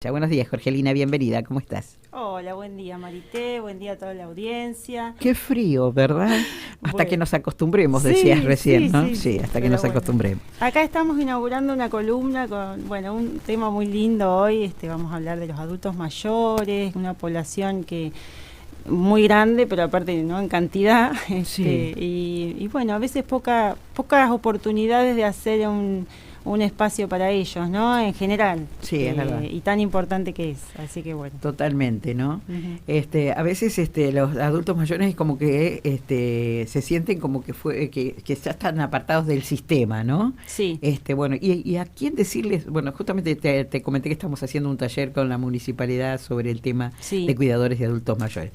Ya, buenos días, Jorgelina, bienvenida, ¿cómo estás? Hola, buen día Marité, buen día a toda la audiencia. Qué frío, ¿verdad? Hasta que Bueno, nos acostumbremos, decías sí, recién, sí, ¿no? sí, Sí, sí, hasta que pero nos bueno. acostumbremos. Acá estamos inaugurando una columna con, un tema muy lindo hoy. Vamos a hablar de los adultos mayores, una población que muy grande, pero aparte no en cantidad, Sí, y bueno, a veces pocas oportunidades de hacer un espacio para ellos, ¿no? En general, sí, es verdad. y tan importante que es, así que bueno. Totalmente, ¿no? Ujú. A veces los adultos mayores como que se sienten como que ya están apartados del sistema, ¿no? Sí, Bueno, y a quién decirles, bueno, justamente te comenté que estamos haciendo un taller con la municipalidad sobre el tema de sí. cuidadores de adultos mayores.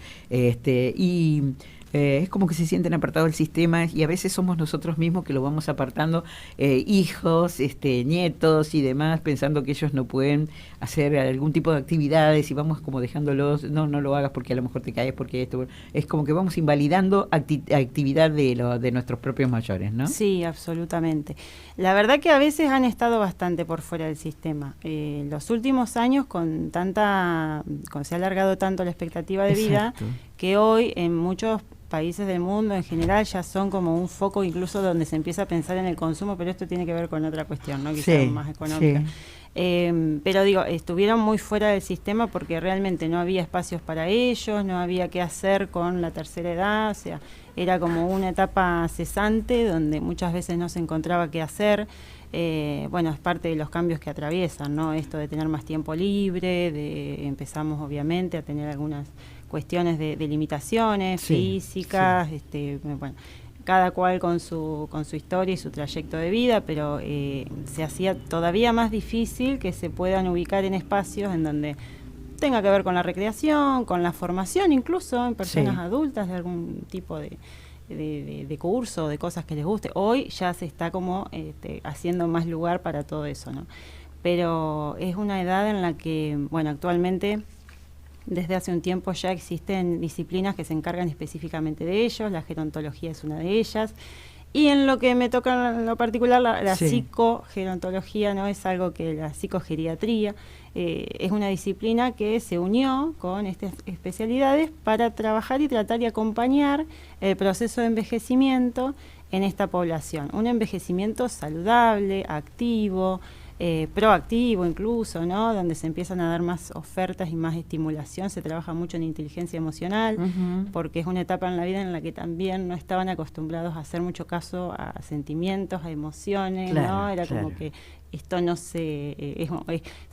Es como que se sienten apartados del sistema y a veces somos nosotros mismos que lo vamos apartando, hijos, nietos y demás, pensando que ellos no pueden hacer algún tipo de actividades y vamos como dejándolos, no lo hagas porque a lo mejor te caes, porque esto, es como que vamos invalidando actividad de nuestros propios mayores, ¿no? Sí, absolutamente. La verdad que a veces han estado bastante por fuera del sistema. Los últimos años, se ha alargado tanto la expectativa de vida, Exacto. que hoy en muchos países del mundo en general ya son como un foco incluso donde se empieza a pensar en el consumo, pero esto tiene que ver con otra cuestión, ¿no? Quizás Sí, más económica. sí, Pero digo, estuvieron muy fuera del sistema porque realmente no había espacios para ellos, no había qué hacer con la tercera edad, o sea, era como una etapa cesante donde muchas veces no se encontraba qué hacer. Bueno, es parte de los cambios que atraviesan, ¿no? Esto de tener más tiempo libre, empezamos obviamente a tener algunas cuestiones de limitaciones sí, sí. físicas, bueno, cada cual con su historia y su trayecto de vida, pero se hacía todavía más difícil que se puedan ubicar en espacios en donde tenga que ver con la recreación, con la formación, incluso en personas Sí. adultas de algún tipo de curso, de cosas que les guste. Hoy ya se está como haciendo más lugar para todo eso, ¿no? Pero es una edad en la que, bueno, actualmente desde hace un tiempo ya existen disciplinas que se encargan específicamente de ellos, la gerontología es una de ellas, y en lo que me toca en lo particular, la Sí. psicogerontología, ¿no? Es algo que la psicogeriatría es una disciplina que se unió con estas especialidades para trabajar y tratar y acompañar el proceso de envejecimiento en esta población. Un envejecimiento saludable, activo, proactivo incluso, ¿no? Donde se empiezan a dar más ofertas y más estimulación. Se trabaja mucho en inteligencia emocional, Ujú. porque es una etapa en la vida en la que también no estaban acostumbrados a hacer mucho caso a sentimientos, a emociones, ¿no? Claro, Era claro. como que esto no se...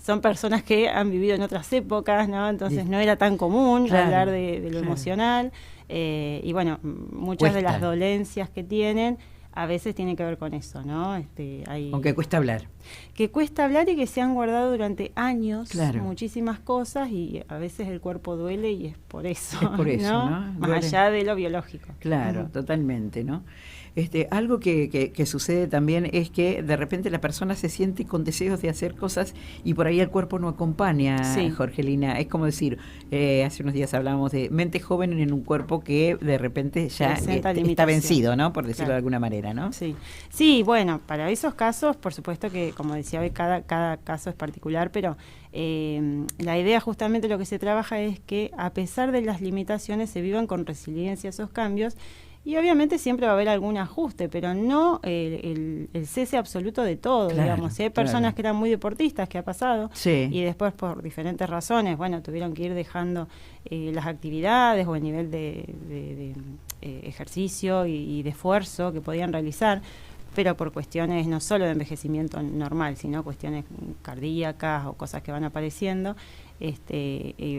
son personas que han vivido en otras épocas, ¿no? Entonces no era tan común Claro, hablar de lo claro. emocional. Y bueno, muchas de las Cuesta, dolencias que tienen a veces tienen que ver con eso, ¿no? aunque cuesta hablar. Que cuesta hablar y que se han guardado durante años Claro. muchísimas cosas y a veces el cuerpo duele y es por eso, Es por eso, ¿no? ¿no? Más Duele. allá de lo biológico. Claro, Ujú. totalmente, ¿no? Algo que sucede también es que de repente la persona se siente con deseos de hacer cosas y por ahí el cuerpo no acompaña, Sí, Jorgelina. Es como decir, hace unos días hablábamos de mente joven en un cuerpo que de repente ya presenta está limitación. vencido, ¿no? Por decirlo Claro. de alguna manera, ¿no? Sí, sí, bueno, para esos casos, por supuesto que, como decía hoy, cada caso es particular, pero la idea justamente lo que se trabaja es que a pesar de las limitaciones se vivan con resiliencia esos cambios y obviamente siempre va a haber algún ajuste, pero no el cese absoluto de todo, Claro, digamos. Si hay personas claro. que eran muy deportistas, que ha pasado, Sí, y después por diferentes razones, bueno, tuvieron que ir dejando las actividades o el nivel de ejercicio y de esfuerzo que podían realizar, pero por cuestiones no solo de envejecimiento normal, sino cuestiones cardíacas o cosas que van apareciendo.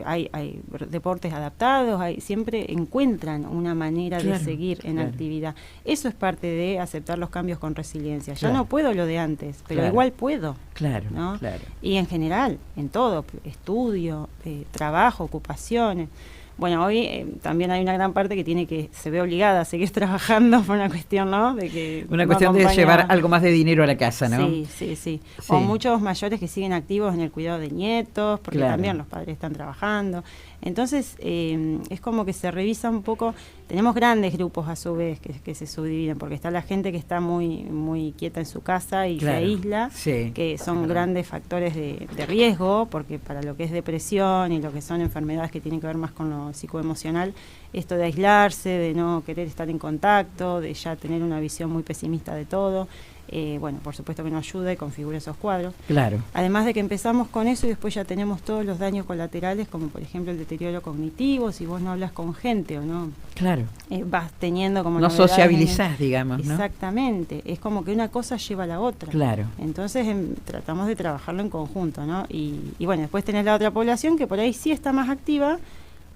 Hay deportes adaptados, siempre encuentran una manera de claro, seguir en claro, actividad. Eso es parte de aceptar los cambios con resiliencia. Ya claro, no puedo lo de antes, pero claro, igual puedo, claro, ¿no? claro. Y en general, en todo, estudio, trabajo, ocupaciones. Bueno, hoy también hay una gran parte que se ve obligada a seguir trabajando por una cuestión, ¿no? De que una cuestión de llevar algo más de dinero a la casa, ¿no? Sí. O muchos mayores que siguen activos en el cuidado de nietos, porque también los padres están trabajando. Entonces, es como que se revisa un poco. Tenemos grandes grupos a su vez que se subdividen, porque está la gente que está muy, muy quieta en su casa y se aísla, que son grandes factores de riesgo, porque para lo que es depresión y lo que son enfermedades que tienen que ver más con lo psicoemocional, esto de aislarse, de no querer estar en contacto, de ya tener una visión muy pesimista de todo, bueno, por supuesto que nos ayuda y configura esos cuadros. Claro. Además de que empezamos con eso y después ya tenemos todos los daños colaterales, como por ejemplo el deterioro cognitivo, si vos no hablas con gente o no. Claro. Vas teniendo como no sociabilizás, digamos, ¿no? Exactamente, es como que una cosa lleva a la otra. Claro. Entonces tratamos de trabajarlo en conjunto, ¿no? Y bueno, después tenés la otra población que por ahí sí está más activa,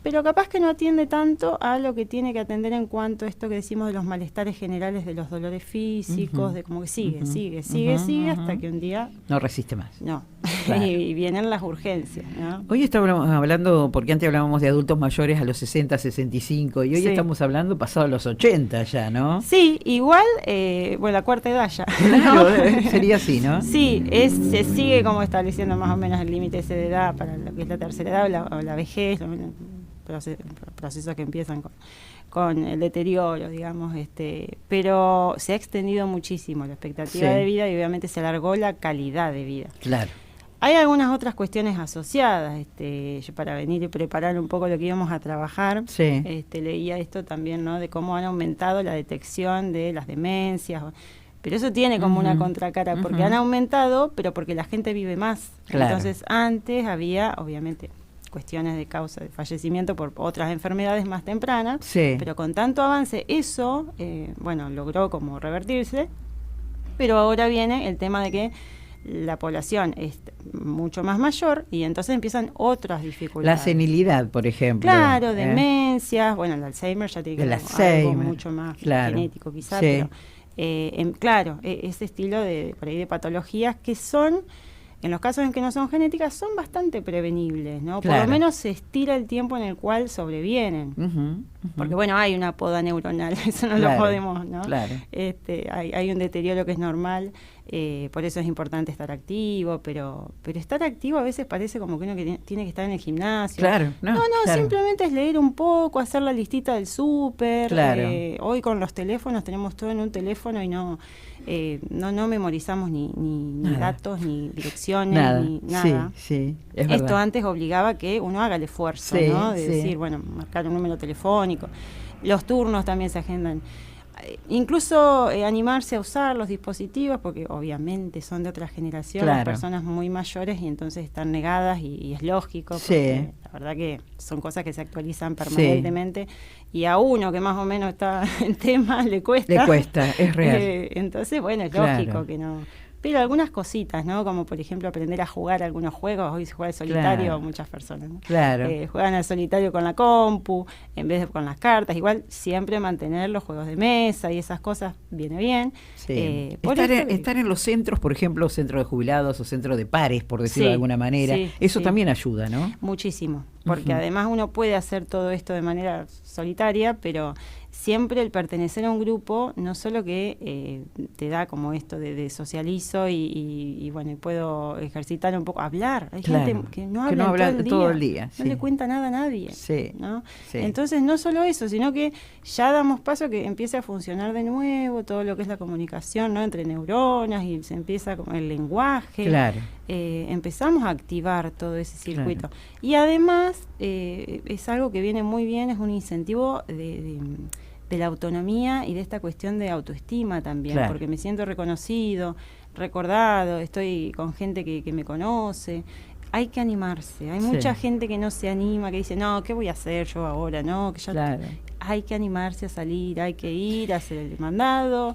pero capaz que no atiende tanto a lo que tiene que atender en cuanto a esto que decimos de los malestares generales, de los dolores físicos, de como que sigue hasta que un día... No resiste más. No, claro. y vienen las urgencias, ¿no? Hoy estábamos hablando, porque antes hablábamos de adultos mayores a los 60, 65, y hoy estamos hablando pasado los 80 ya, ¿no? Sí, igual, bueno, la cuarta edad ya. Claro, sería así, ¿no? Sí, se sigue como estableciendo más o menos el límite ese de edad para lo que es la tercera edad o la vejez, procesos que empiezan con el deterioro, digamos, pero se ha extendido muchísimo la expectativa de vida y obviamente se alargó la calidad de vida. Claro. Hay algunas otras cuestiones asociadas, yo para venir y preparar un poco lo que íbamos a trabajar, leía esto también, ¿no? De cómo han aumentado la detección de las demencias, pero eso tiene como una contracara, porque han aumentado, pero porque la gente vive más. Claro. Entonces antes había, obviamente, cuestiones de causa de fallecimiento por otras enfermedades más tempranas, pero con tanto avance eso, bueno, logró como revertirse, pero ahora viene el tema de que la población es mucho más mayor y entonces empiezan otras dificultades. La senilidad, por ejemplo. Claro, demencias, bueno, el Alzheimer ya tiene que ver algo mucho más genético quizás, pero claro, ese estilo de por ahí de patologías que son... En los casos en que no son genéticas, son bastante prevenibles, ¿no? Por lo menos se estira el tiempo en el cual sobrevienen. Porque, bueno, hay una poda neuronal, eso no lo podemos, ¿no? Claro. Hay un deterioro que es normal, por eso es importante estar activo, pero estar activo a veces parece como que uno que tiene que estar en el gimnasio. Claro. No, simplemente es leer un poco, hacer la listita del súper. Claro. Hoy con los teléfonos tenemos todo en un teléfono y no memorizamos ni datos, ni direcciones, ni nada. Sí, es verdad. Esto antes obligaba que uno haga el esfuerzo, ¿no? De decir, bueno, marcar un número telefónico. Los turnos también se agendan. Incluso animarse a usar los dispositivos, porque obviamente son de otra generación, las personas muy mayores, y entonces están negadas, y es lógico, porque la verdad que son cosas que se actualizan permanentemente, y a uno que más o menos está en tema le cuesta, es real. Entonces, bueno, es lógico que no... Pero algunas cositas, ¿no? Como por ejemplo aprender a jugar algunos juegos. Hoy se juega el solitario, muchas personas, ¿no? Claro. Juegan al solitario con la compu, en vez de con las cartas. Igual siempre mantener los juegos de mesa y esas cosas viene bien. Sí. Estar en los centros, por ejemplo, centro de jubilados o centro de pares, por decirlo de alguna manera, eso también ayuda, ¿no? Muchísimo, porque además uno puede hacer todo esto de manera solitaria, pero... Siempre el pertenecer a un grupo, no solo que te da como esto de socializo y bueno, y puedo ejercitar un poco, hablar. Hay gente que no habla todo el día. No le cuenta nada a nadie. ¿No? Entonces, no solo eso, sino que ya damos paso a que empiece a funcionar de nuevo todo lo que es la comunicación, ¿no? Entre neuronas, y se empieza con el lenguaje. Empezamos a activar todo ese circuito. Y además, es algo que viene muy bien, es un incentivo de la autonomía y de esta cuestión de autoestima también, porque me siento reconocido, recordado, estoy con gente que me conoce. Hay que animarse, hay mucha gente que no se anima, que dice, no, ¿qué voy a hacer yo ahora? No, que ya hay que animarse a salir, hay que ir a hacer el mandado,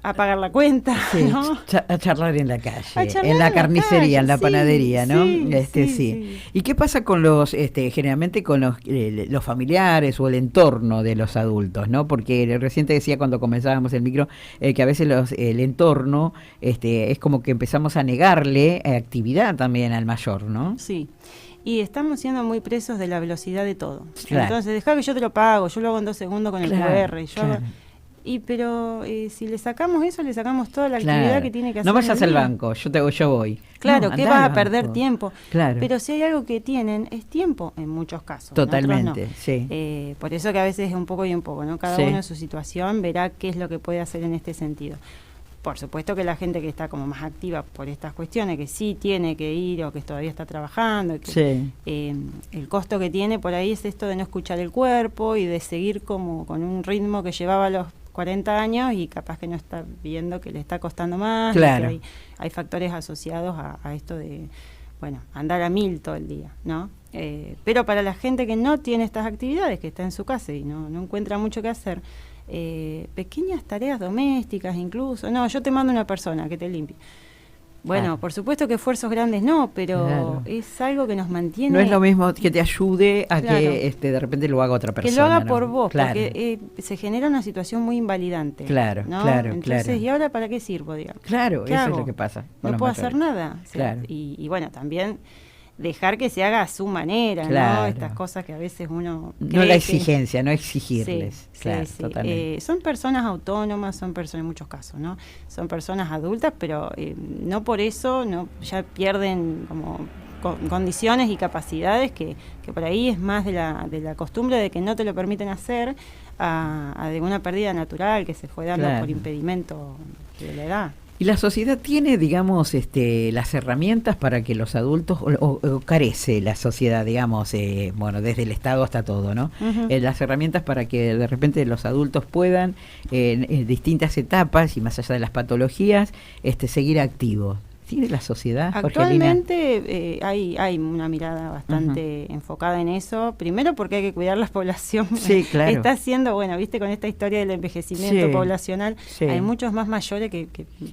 a pagar la cuenta, sí, ¿no? A charlar en la calle, Charlar en la en la carnicería, calle, en la sí, panadería, ¿no? sí. Sí. ¿Y qué pasa con los, generalmente con los familiares o el entorno de los adultos, ¿no? Porque recién te decía cuando comenzábamos el micro que a veces el entorno es como que empezamos a negarle actividad también al mayor, ¿no? Sí. Y estamos siendo muy presos de la velocidad de todo. Claro. Entonces, dejá que yo te lo pago, yo lo hago en 2 segundos con el QR. Claro. Pero si le sacamos eso, le sacamos toda la actividad que tiene que hacer. No vayas al banco, yo voy. Claro, no, que vas a perder tiempo. Claro. Pero si hay algo que tienen, es tiempo en muchos casos. Totalmente, no. sí. Por eso que a veces es un poco y un poco, ¿no? Cada uno en su situación verá qué es lo que puede hacer en este sentido. Por supuesto que la gente que está como más activa por estas cuestiones, que sí tiene que ir o que todavía está trabajando, que, el costo que tiene por ahí es esto de no escuchar el cuerpo y de seguir como con un ritmo que llevaba a los 40 años y capaz que no está viendo que le está costando más. Claro. Que hay factores asociados a esto de, andar a 1000 todo el día, ¿no? Pero para la gente que no tiene estas actividades, que está en su casa y no encuentra mucho que hacer, pequeñas tareas domésticas incluso, no, yo te mando una persona que te limpie. Bueno, por supuesto que esfuerzos grandes no, pero es algo que nos mantiene. No es lo mismo que te ayude a que de repente lo haga otra persona. Que lo haga por vos, porque se genera una situación muy invalidante. Claro, ¿no? claro. Entonces, ¿y ahora para qué sirvo, digamos? Claro, eso es lo que pasa. No puedo hacer nada. Claro. Y bueno, también dejar que se haga a su manera, ¿no? Estas cosas que a veces uno no la exigencia, no exigirles. Totalmente. Son personas autónomas, son personas en muchos casos, ¿no? Son personas adultas, pero no por eso ya pierden como condiciones y capacidades que por ahí es más de la costumbre de que no te lo permiten hacer a de una pérdida natural que se fue dando por impedimento de la edad. ¿Y la sociedad tiene, digamos, las herramientas para que los adultos, o carece la sociedad, digamos, desde el Estado hasta todo, ¿no? Uh-huh. Las herramientas para que de repente los adultos puedan, en distintas etapas y más allá de las patologías, seguir activos? ¿Tiene la sociedad, Actualmente hay una mirada bastante enfocada en eso. Primero porque hay que cuidar la población. Sí, claro. Está haciendo, viste, con esta historia del envejecimiento poblacional, hay muchos más mayores que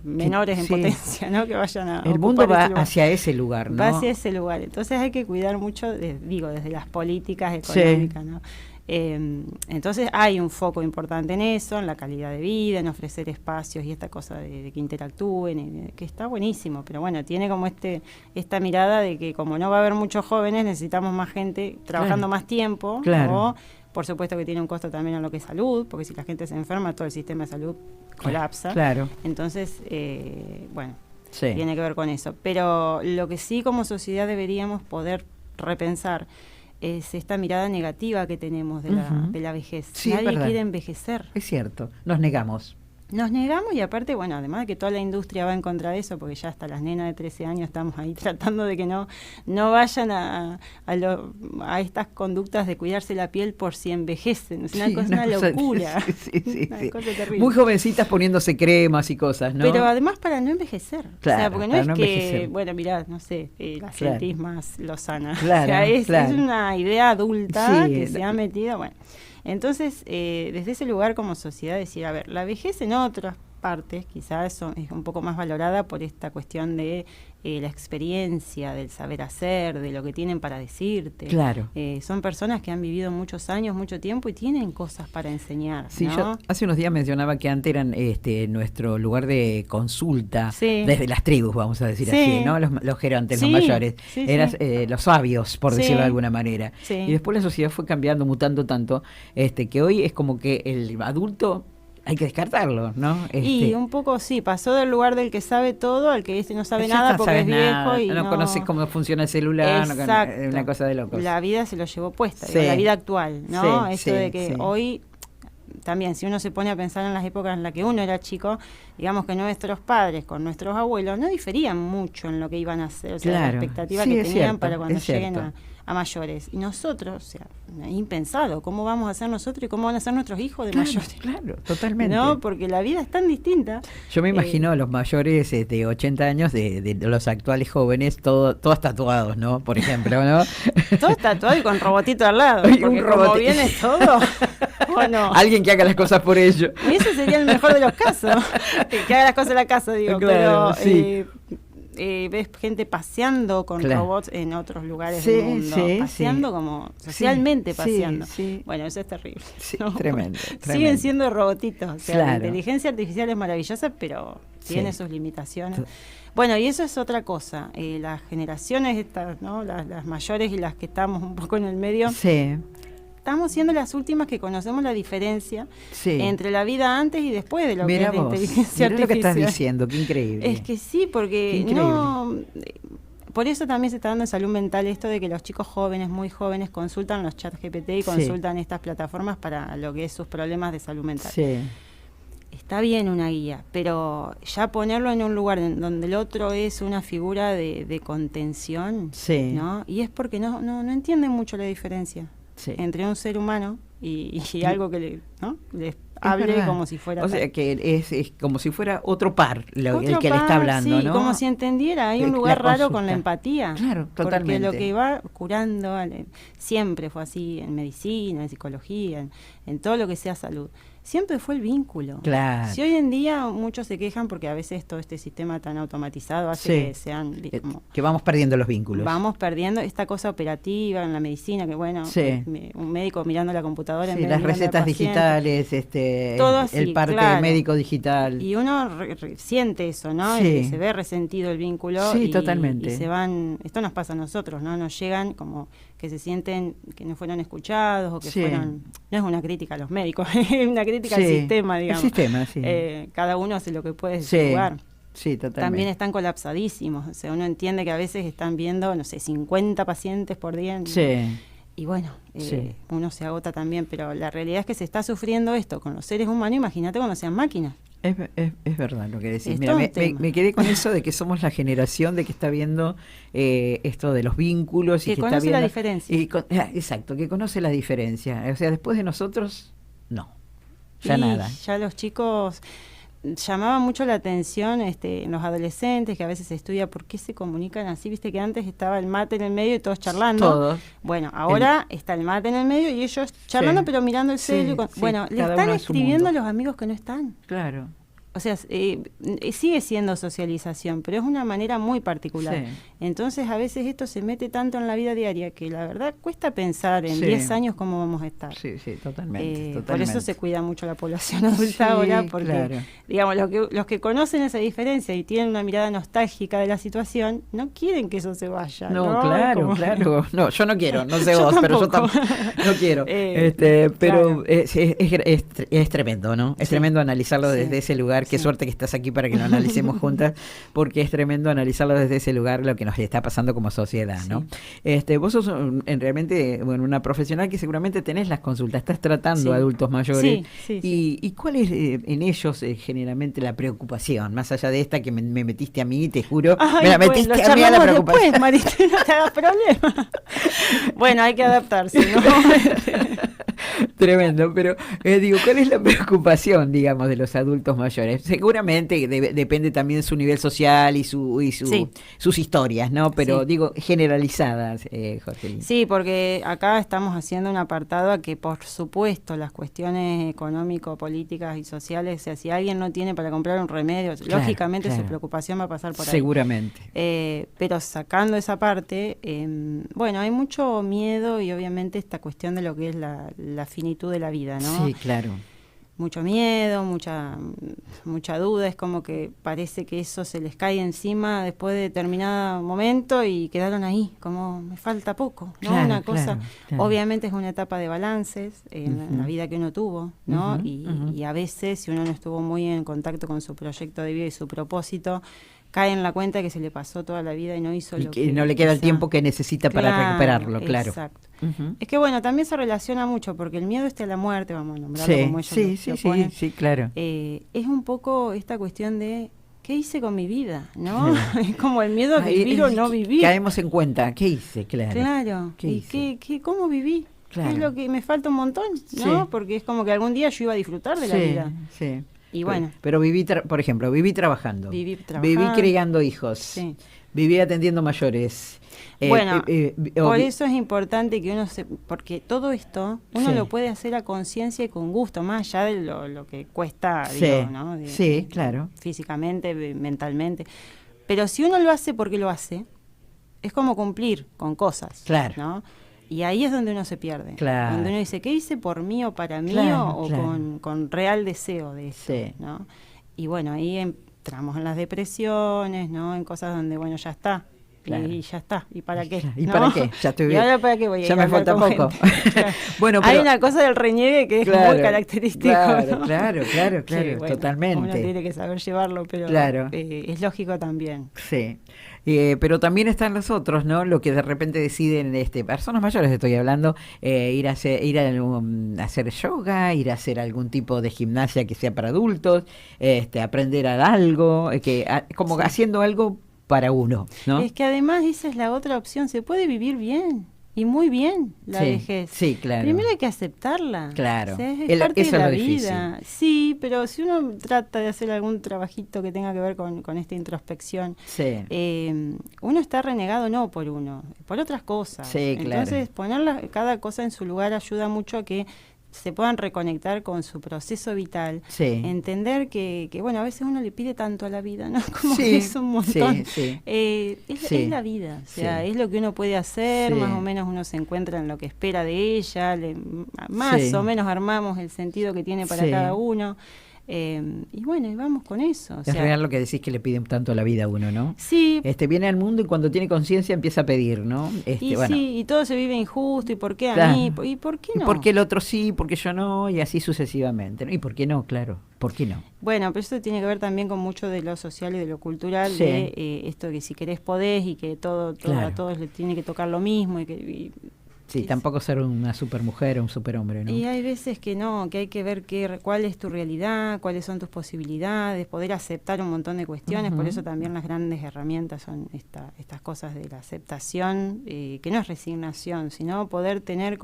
menores en potencia, ¿no? Que vayan a el mundo va hacia ese lugar, ¿no? Va hacia ese lugar. Entonces hay que cuidar mucho, desde las políticas económicas, ¿no? Entonces hay un foco importante en eso, en la calidad de vida, en ofrecer espacios y esta cosa de que interactúen, que está buenísimo, pero tiene como esta mirada de que como no va a haber muchos jóvenes, necesitamos más gente trabajando más tiempo, claro. Por supuesto que tiene un costo también en lo que es salud, porque si la gente se enferma, todo el sistema de salud colapsa. Claro. Entonces, tiene que ver con eso. Pero lo que sí como sociedad deberíamos poder repensar es esta mirada negativa que tenemos de la vejez. Sí, nadie quiere envejecer. Es cierto, nos negamos. Nos negamos y aparte, además de que toda la industria va en contra de eso, porque ya hasta las nenas de 13 años estamos ahí tratando de que no vayan a estas conductas de cuidarse la piel por si envejecen. Es una locura. Una cosa terrible. Muy jovencitas poniéndose cremas y cosas, ¿no? Pero además para no envejecer. Claro, porque no es que, mirá, no sé, la sentís más lozana. Claro, es una idea adulta que se ha metido, Entonces, desde ese lugar como sociedad decir, a ver, la vejez en otras partes quizás es un poco más valorada por esta cuestión de la experiencia, del saber hacer, de lo que tienen para decirte. Claro. Son personas que han vivido muchos años, mucho tiempo y tienen cosas para enseñar. Sí, ¿no? yo hace unos días mencionaba que antes eran nuestro lugar de consulta, desde las tribus, vamos a decir así, ¿no? Los gerontes, los mayores, eran los sabios, por decirlo de alguna manera. Sí. Y después la sociedad fue cambiando, mutando tanto, que hoy es como que el adulto hay que descartarlo, ¿no? Y un poco pasó del lugar del que sabe todo al que no sabe nada porque es viejo y no conoce cómo funciona el celular. Exacto. Una cosa de locos. La vida se lo llevó puesta, la vida actual, ¿no? Esto de que hoy también, si uno se pone a pensar en las épocas en las que uno era chico, digamos que nuestros padres con nuestros abuelos no diferían mucho en lo que iban a hacer, o sea, la expectativa que tenían para cuando lleguen a mayores. Y nosotros, impensado, ¿cómo vamos a ser nosotros y cómo van a ser nuestros hijos de mayores? Claro, totalmente. No, porque la vida es tan distinta. Yo me imagino a los mayores de 80 años de los actuales jóvenes, todos tatuados, ¿no? Por ejemplo, ¿no? Todos tatuados y con robotito al lado. Porque como viene todo... no. Alguien que haga las cosas por ello. Y ese sería el mejor de los casos, que haga las cosas en la casa, digo, claro, pero sí. Ves gente paseando con robots en otros lugares del mundo, paseando como socialmente paseando. Sí. Bueno, eso es terrible. Sí, ¿no? tremendo. Siguen siendo robotitos, o sea, la inteligencia artificial es maravillosa, pero tiene sus limitaciones. Bueno, y eso es otra cosa. Las generaciones estas, ¿no? Las mayores y las que estamos un poco en el medio, estamos siendo las últimas que conocemos la diferencia entre la vida antes y después de lo que es la inteligencia artificial. Lo que estás diciendo, qué increíble. Es que sí, porque por eso también se está dando en salud mental esto de que los chicos jóvenes, muy jóvenes, consultan los chats GPT y consultan estas plataformas para lo que es sus problemas de salud mental. Está bien una guía, pero ya ponerlo en un lugar donde el otro es una figura de contención, ¿no? Y es porque no entienden mucho la diferencia entre un ser humano y algo que les hable como si fuera... O sea, que es como si fuera otro par el que le está hablando, ¿no? Como si entendiera. Hay un lugar raro con la empatía. Claro, totalmente. Porque lo que va curando, siempre fue así, en medicina, en psicología, en todo lo que sea salud. Siempre fue el vínculo. Claro. Si hoy en día muchos se quejan porque a veces todo este sistema tan automatizado hace que sean... que vamos perdiendo los vínculos. Vamos perdiendo esta cosa operativa en la medicina, que bueno, un médico mirando la computadora en vez de las recetas digitales, todo así, el parte médico digital. Y uno siente eso, ¿no? Se ve resentido el vínculo. Sí, totalmente. Y se van... Esto nos pasa a nosotros, ¿no? Nos llegan como que se sienten que no fueron escuchados o que fueron... No es una crítica a los médicos, es una crítica al sistema, digamos. El sistema, cada uno hace lo que puede en su lugar. Sí, totalmente. También están colapsadísimos. O sea, uno entiende que a veces están viendo, 50 pacientes por día. Y bueno, uno se agota también, pero la realidad es que se está sufriendo esto con los seres humanos. Imagínate cuando sean máquinas. Es verdad lo que decís. Mira, me quedé con eso de que somos la generación de que está viendo esto de los vínculos. Que conoce está viendo, la diferencia. Exacto, que conoce la diferencia. O sea, después de nosotros, no. Ya nada. Ya los chicos... Llamaba mucho la atención en los adolescentes, que a veces se estudia por qué se comunican así. Viste que antes estaba el mate en el medio y todos charlando. Todos. Bueno, ahora está el mate en el medio y ellos charlando, pero mirando el celu. Bueno, le están escribiendo a los amigos que no están. Claro. O sea, sigue siendo socialización, pero es una manera muy particular. Entonces, a veces esto se mete tanto en la vida diaria que la verdad cuesta pensar en 10 años cómo vamos a estar. Sí, totalmente. Por eso se cuida mucho la población adulta ahora, porque, digamos, los que conocen esa diferencia y tienen una mirada nostálgica de la situación, no quieren que eso se vaya. No, claro. No, yo no quiero, no sé vos, pero yo tampoco no quiero. Pero es tremendo, ¿no? Es tremendo analizarlo desde ese lugar. Qué suerte que estás aquí para que lo analicemos juntas, porque es tremendo analizarlo desde ese lugar, lo que nos está pasando como sociedad, ¿no? Vos sos realmente una profesional que seguramente tenés las consultas, estás tratando a adultos mayores. ¿Y cuál es en ellos generalmente la preocupación? Más allá de esta que me metiste a mí, te juro, me la metiste a mí a la preocupación. Después, Marita, no te hagas problema. Bueno, hay que adaptarse, ¿no? Tremendo, pero digo, ¿cuál es la preocupación, digamos, de los adultos mayores? Seguramente depende también de su nivel social y sus historias, ¿no? Pero digo, generalizadas, Jorgelina. Sí, porque acá estamos haciendo un apartado a que, por supuesto, las cuestiones económico-políticas y sociales, o sea, si alguien no tiene para comprar un remedio, lógicamente su preocupación va a pasar por ahí. Seguramente. Pero sacando esa parte, bueno, hay mucho miedo y obviamente esta cuestión de lo que es la finitud de la vida, ¿no? Sí, claro. Mucho miedo, mucha duda, es como que parece que eso se les cae encima después de determinado momento y quedaron ahí, como me falta poco, ¿no? Una cosa, obviamente es una etapa de balances en la vida que uno tuvo, ¿no? Y a veces, si uno no estuvo muy en contacto con su proyecto de vida y su propósito, cae en la cuenta que se le pasó toda la vida y no hizo lo que... no le queda el tiempo que necesita para recuperarlo, claro. Exacto. Es que bueno, también se relaciona mucho, porque el miedo a la muerte, vamos a nombrarlo como ellos lo ponen, claro. Es un poco esta cuestión de ¿qué hice con mi vida? ¿no? Es como el miedo a vivir o no vivir. Caemos en cuenta, ¿qué hice? Claro. ¿Cómo viví? Claro. Es lo que me falta un montón, ¿no? Porque es como que algún día yo iba a disfrutar de la vida. Y bueno. Pero viví, por ejemplo, viví trabajando. Viví criando hijos. Viví atendiendo mayores. Bueno, por eso es importante que uno porque todo esto uno lo puede hacer a conciencia y con gusto, más allá de lo que cuesta, digo, ¿no? Sí, claro. Físicamente, mentalmente. Pero si uno lo hace porque lo hace, es como cumplir con cosas, claro, ¿no? Y ahí es donde uno se pierde. Claro. Donde uno dice, ¿qué hice por mí o para mí o con real deseo de esto? Sí. ¿No? Y bueno, ahí entramos en las depresiones, ¿no? En cosas donde, bueno, ya está. Claro. Y ya está. ¿Y para qué? ¿Y para qué? Ya estoy bien. ¿Y ahora para qué voy a ir? Ya me falta poco. Claro. Bueno, hay una cosa del reniegue que es muy característico. Claro, ¿no? claro, bueno, totalmente. Uno tiene que saber llevarlo, pero es lógico también. Sí. Pero también están los otros, ¿no? Lo que de repente deciden, personas mayores estoy hablando, ir a hacer yoga, ir a hacer algún tipo de gimnasia que sea para adultos, aprender algo, como haciendo algo para uno, ¿no? Es que además esa es la otra opción, se puede vivir bien. Y muy bien la vejez. Sí, claro. Primero hay que aceptarla. Claro. O sea, es parte de la vida. Difícil. Sí, pero si uno trata de hacer algún trabajito que tenga que ver con esta introspección, uno está renegado no por uno, por otras cosas. Sí, claro. Entonces, poner cada cosa en su lugar ayuda mucho a que se puedan reconectar con su proceso vital, entender que bueno, a veces uno le pide tanto a la vida, ¿no? Como que es un montón. Es la vida, o sea, es lo que uno puede hacer, más o menos uno se encuentra en lo que espera de ella, más o menos armamos el sentido que tiene para cada uno. Y bueno, y vamos con eso. Es real lo que decís, que le piden tanto a la vida a uno, ¿no? Sí. Viene al mundo y cuando tiene conciencia empieza a pedir, ¿no? Sí, y todo se vive injusto, ¿y por qué claro. a mí? ¿Y por qué no? ¿Y por qué el otro sí, por qué yo no? Y así sucesivamente, ¿no? ¿Y por qué no? Claro, ¿por qué no? Bueno, pero eso tiene que ver también con mucho de lo social y de lo cultural, de esto que si querés podés y que todo a todos le tiene que tocar lo mismo Sí, tampoco ser una supermujer o un superhombre, ¿no? Y hay veces que no, que hay que ver cuál es tu realidad, cuáles son tus posibilidades, poder aceptar un montón de cuestiones, por eso también las grandes herramientas son estas cosas de la aceptación, que no es resignación, sino poder tener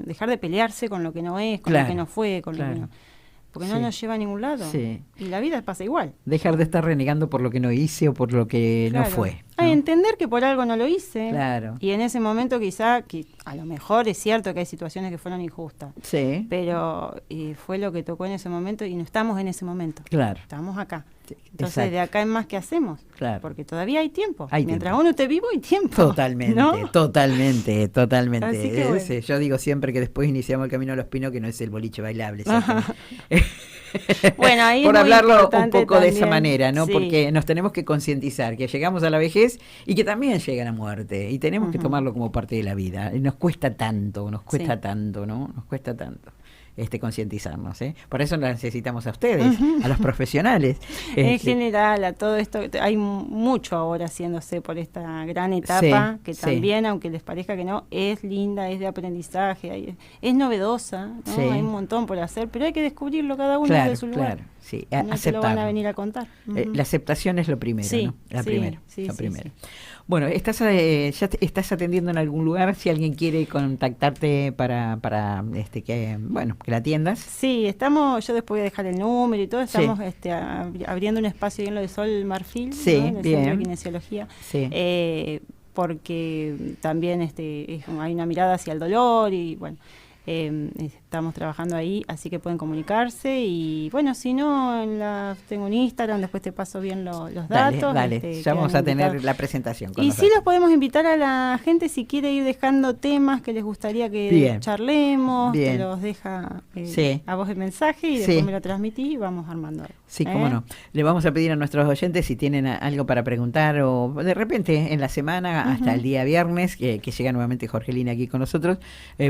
dejar de pelearse con lo que no es, con lo que no fue, con lo que no... Porque no nos lleva a ningún lado. Sí. Y la vida pasa igual. Dejar de estar renegando por lo que no hice o por lo que no fue. ¿no? Entender que por algo no lo hice. Claro. Y en ese momento quizá, que a lo mejor es cierto que hay situaciones que fueron injustas. Sí. Pero fue lo que tocó en ese momento y no estamos en ese momento. Claro. Estamos acá. Sí, entonces, de acá en más, ¿qué hacemos? Claro. Porque todavía hay tiempo. Mientras uno esté vivo, hay tiempo. Totalmente, ¿no? totalmente. Así que bueno. Yo digo siempre que después iniciamos el camino a los pinos, que no es el boliche bailable. Bueno, ahí por hablarlo un poco también, de esa manera, ¿no? Sí. Porque nos tenemos que concientizar que llegamos a la vejez y que también llega la muerte. Y tenemos que tomarlo como parte de la vida. Y nos cuesta tanto, ¿no? Nos cuesta tanto. Concientizarnos, ¿eh? Por eso necesitamos a ustedes, a los profesionales. En general, a todo esto, hay mucho ahora haciéndose por esta gran etapa, que también, aunque les parezca que no, es linda, es de aprendizaje, es novedosa, ¿no? Hay un montón por hacer, pero hay que descubrirlo cada uno desde su lugar. Claro, sí, no te lo van a venir a contar. La aceptación es lo primero, ¿no? La primera. Sí. Bueno, ya estás atendiendo en algún lugar, si alguien quiere contactarte para que la atiendas. Sí, yo después voy a dejar el número y todo, estamos abriendo un espacio ahí en lo de Sol Marfil, ¿no? En el Centro de Kinesiología, porque también hay una mirada hacia el dolor y bueno, estamos trabajando ahí, así que pueden comunicarse y bueno, si no, tengo un Instagram, después te paso bien los datos. Dale, ya vamos a tener la presentación. Y sí los podemos invitar a la gente si quiere ir dejando temas que les gustaría que charlemos, te los deja a vos el mensaje y después me lo transmitís y vamos armando algo. Sí, cómo no. Le vamos a pedir a nuestros oyentes si tienen algo para preguntar o de repente en la semana hasta el día viernes, que llega nuevamente Jorgelina aquí con nosotros,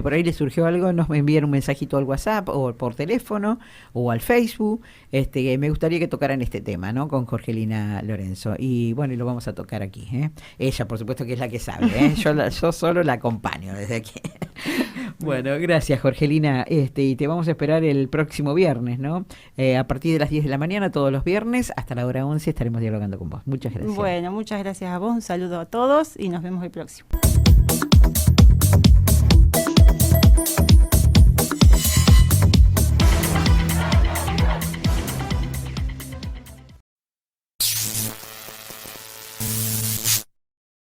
por ahí les surgió algo, nos envían un mensajito al WhatsApp o por teléfono o al Facebook. Me gustaría que tocaran este tema, ¿no? Con Jorgelina Lorenzo. Y bueno, y lo vamos a tocar aquí, ¿eh? Ella, por supuesto, que es la que sabe, ¿eh? Yo solo la acompaño desde aquí. Bueno, gracias, Jorgelina. Y te vamos a esperar el próximo viernes, ¿no? A partir de las 10 de la mañana, todos los viernes, hasta la hora 11 estaremos dialogando con vos. Muchas gracias. Bueno, muchas gracias a vos. Un saludo a todos y nos vemos el próximo.